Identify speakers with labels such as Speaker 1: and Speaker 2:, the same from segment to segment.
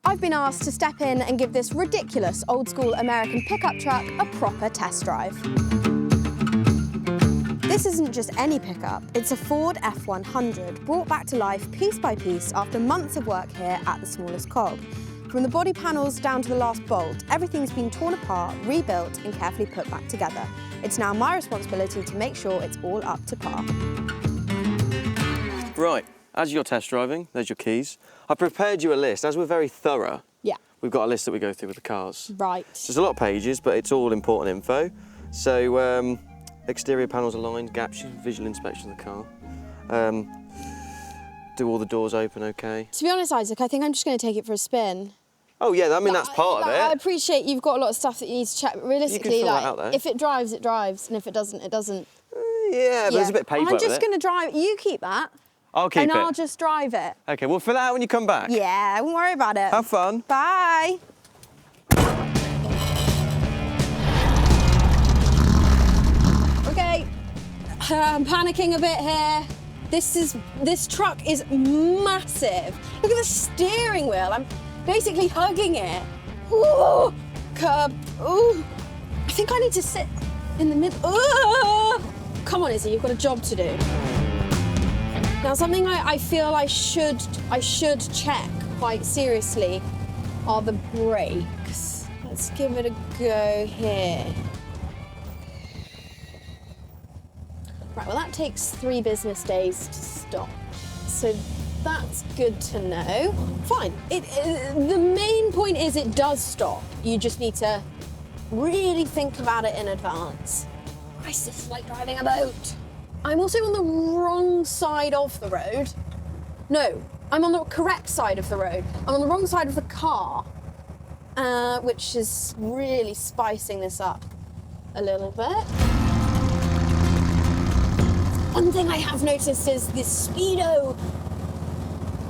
Speaker 1: I've been asked to step in and give this ridiculous old-school American pickup truck a proper test drive. This isn't just any pickup, it's a Ford F100, brought back to life piece by piece after months of work here at the smallest cog. From the body panels down to the last bolt, everything's been torn apart, rebuilt and carefully put back together. It's now my responsibility to make sure it's all up to par.
Speaker 2: Right, as you're test driving, there's your keys. I've prepared you a list. As we're very thorough, we've got a list that we go through with the cars.
Speaker 1: Right.
Speaker 2: There's a lot of pages, but it's all important info. So, exterior panels aligned, gaps, visual inspection of the car. Do all the doors open okay?
Speaker 1: To be honest, Isaac, I think I'm just going to take it for a spin.
Speaker 2: Oh yeah, I mean that's part of it.
Speaker 1: I appreciate you've got a lot of stuff that you need to check, but realistically,
Speaker 2: you can fill that out there.
Speaker 1: If it drives, it drives, and if it doesn't, it doesn't.
Speaker 2: Yeah, but there's a bit of paperwork.
Speaker 1: I'm just going to drive. You keep that.
Speaker 2: I'll keep it.
Speaker 1: And I'll just drive it.
Speaker 2: Okay, we'll fill it out when you come back.
Speaker 1: Yeah, I won't worry about it.
Speaker 2: Have fun.
Speaker 1: Bye. Okay, I'm panicking a bit here. This truck is massive. Look at the steering wheel. I'm basically hugging it. Ooh, curb. Ooh, I think I need to sit in the middle. Ooh. Come on, Izzy, you've got a job to do. Now, something I feel I should check quite seriously are the brakes. Let's give it a go here. Right, well, that takes 3 business days to stop. So that's good to know. Fine. The main point is it does stop. You just need to really think about it in advance. Christ, this is like driving a boat. I'm also on the wrong side of the road. No, I'm on the correct side of the road. I'm on the wrong side of the car, which is really spicing this up a little bit. One thing I have noticed is the speedo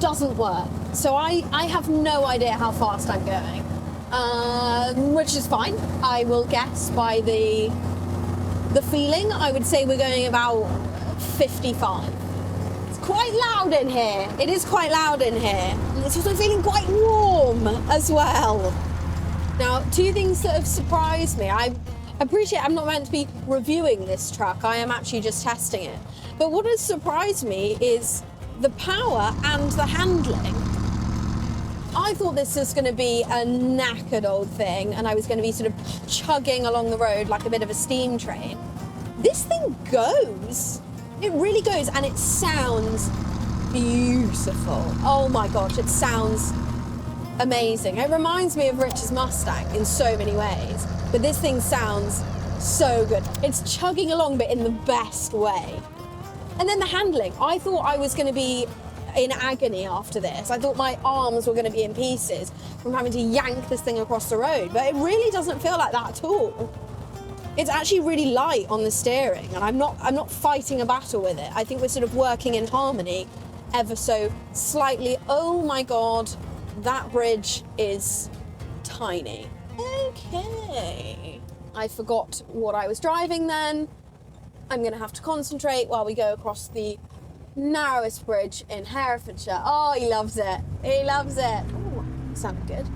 Speaker 1: doesn't work. So I have no idea how fast I'm going, which is fine. I will guess by the feeling. I would say we're going about 55. It's quite loud in here. It is quite loud in here. And it's also feeling quite warm as well. Now, 2 things that have surprised me. I appreciate I'm not meant to be reviewing this truck. I am actually just testing it. But what has surprised me is the power and the handling. I thought this was going to be a knackered old thing and I was going to be sort of chugging along the road like a bit of a steam train. This thing goes. It really goes, and it sounds beautiful. Oh my gosh, it sounds amazing. It reminds me of Rich's Mustang in so many ways, but this thing sounds so good. It's chugging along, but in the best way. And then the handling. I thought I was going to be in agony after this. I thought my arms were going to be in pieces from having to yank this thing across the road, but it really doesn't feel like that at all. It's actually really light on the steering, and I'm not fighting a battle with it. I think we're sort of working in harmony ever so slightly. Oh my God, that bridge is tiny. Okay. I forgot what I was driving then. I'm gonna have to concentrate while we go across the narrowest bridge in Herefordshire. Oh, he loves it. He loves it. Oh, sounded good.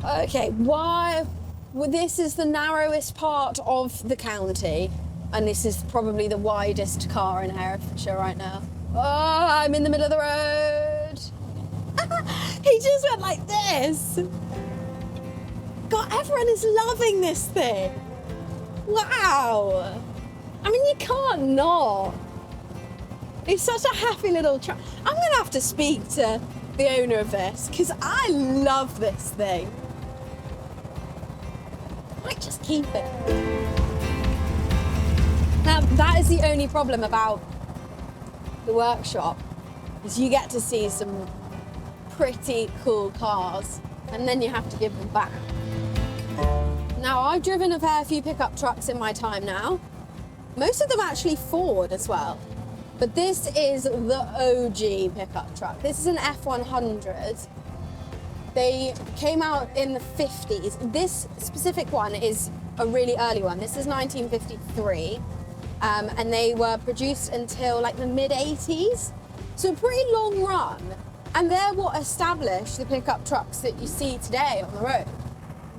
Speaker 1: Okay, well, this is the narrowest part of the county, and this is probably the widest car in Herefordshire right now. Oh, I'm in the middle of the road. He just went like this. God, everyone is loving this thing. Wow. I mean, you can't not. It's such a happy little truck. I'm going to have to speak to the owner of this, because I love this thing. I might just keep it. Now, that is the only problem about the workshop, is you get to see some pretty cool cars, and then you have to give them back. Now, I've driven a fair few pickup trucks in my time now. Most of them actually Ford as well. But this is the OG pickup truck. This is an F100. They came out in the 50s. This specific one is a really early one. This is 1953. And they were produced until like the mid 80s. So a pretty long run. And they're what establish the pickup trucks that you see today on the road.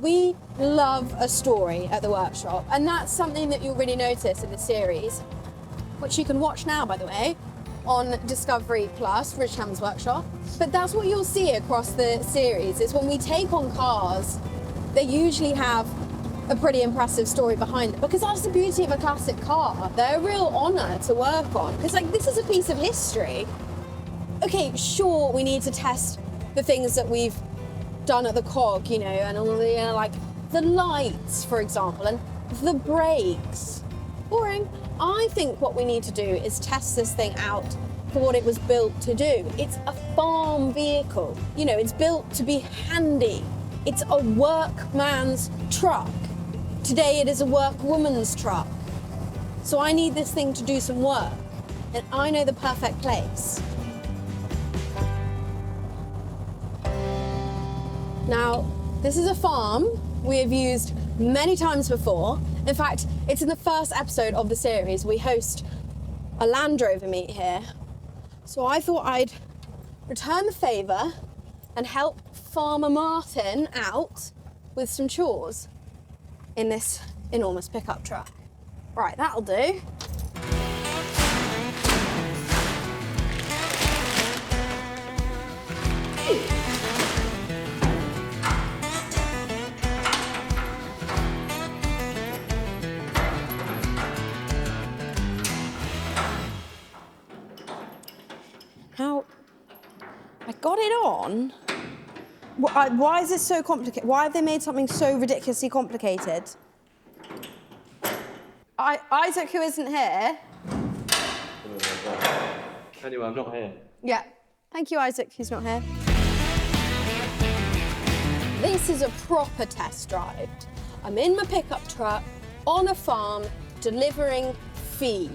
Speaker 1: We love a story at the workshop, and that's something that you'll really notice in the series, which you can watch now, by the way, on Discovery Plus, Rich Hammond's Workshop. But that's what you'll see across the series, is when we take on cars, they usually have a pretty impressive story behind it, because that's the beauty of a classic car. They're a real honour to work on, because like, this is a piece of history. Okay, sure, we need to test the things that we've done at the cog, you know, and all the, like the lights, for example, and the brakes. Boring. I think what we need to do is test this thing out for what it was built to do. It's a farm vehicle. You know, it's built to be handy. It's a workman's truck. Today it is a workwoman's truck. So I need this thing to do some work, and I know the perfect place. Now, this is a farm we have used many times before. In fact, it's in the first episode of the series. We host a Land Rover meet here. So I thought I'd return the favour and help Farmer Martin out with some chores in this enormous pickup truck. Right, that'll do. Now, I got it on. Why is this so complicated? Why have they made something so ridiculously complicated? Isaac, who isn't here.
Speaker 2: Anyway, I'm not here.
Speaker 1: Yeah. Thank you, Isaac, who's not here. This is a proper test drive. I'm in my pickup truck, on a farm, delivering feed.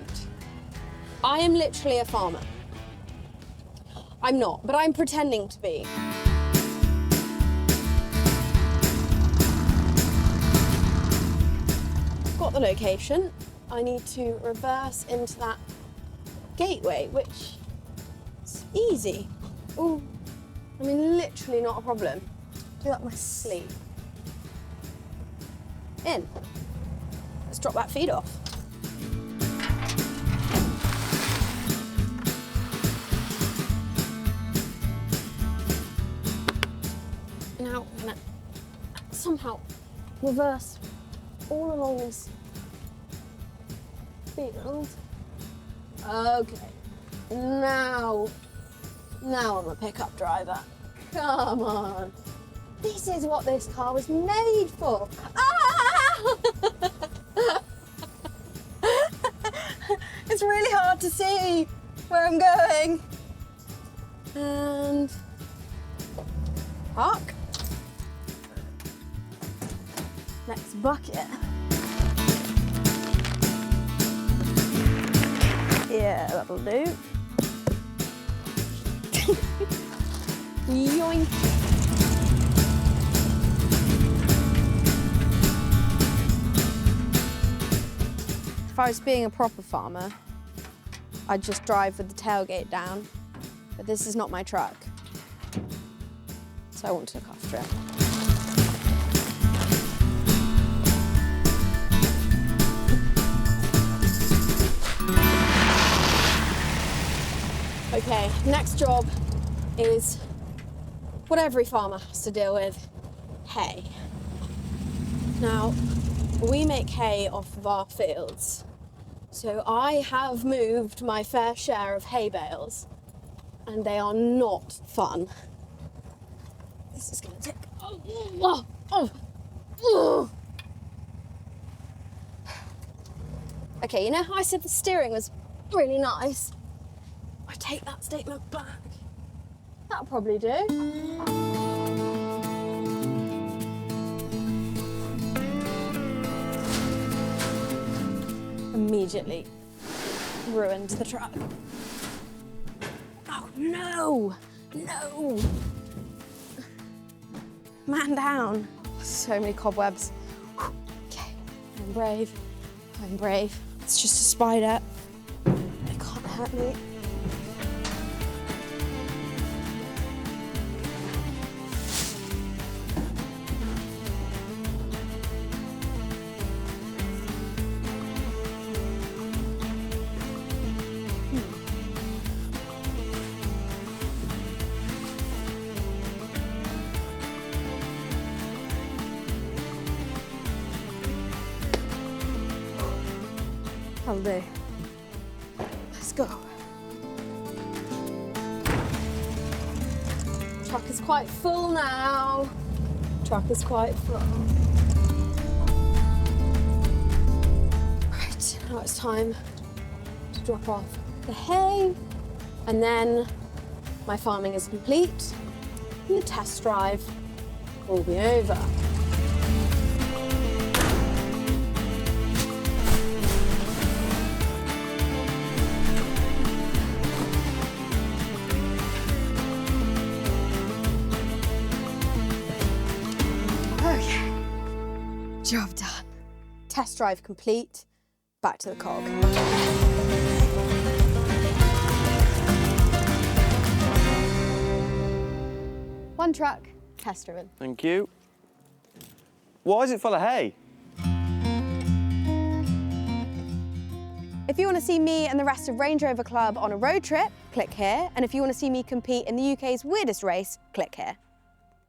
Speaker 1: I am literally a farmer. I'm not, but I'm pretending to be. Got the location. I need to reverse into that gateway, which is easy. Oh, I mean, literally not a problem. Do that in my sleep. In. Let's drop that feed off. Now I'm gonna somehow reverse all along this field. Okay, now I'm a pickup driver. Come on. This is what this car was made for. Ah! It's really hard to see where I'm going. And park. Next bucket. Yeah, that'll do. Yoink. If I was being a proper farmer, I'd just drive with the tailgate down. But this is not my truck, so I want to look after it. Okay, next job is what every farmer has to deal with, hay. Now, we make hay off of our fields, so I have moved my fair share of hay bales, and they are not fun. This is gonna take... Okay, you know how I said the steering was really nice? I take that statement back. That'll probably do. Immediately ruined the truck. Oh no! No! Man down. So many cobwebs. Okay, I'm brave. I'm brave. It's just a spider. It can't hurt me. That'll do. Let's go. Truck is quite full now. Truck is quite full. Right, now it's time to drop off the hay, and then my farming is complete, and the test drive will be over. Okay, job done. Test drive complete, back to the cog. One truck, test driven.
Speaker 2: Thank you. Why is it full of hay?
Speaker 1: If you want to see me and the rest of Range Rover Club on a road trip, click here. And if you want to see me compete in the UK's weirdest race, click here.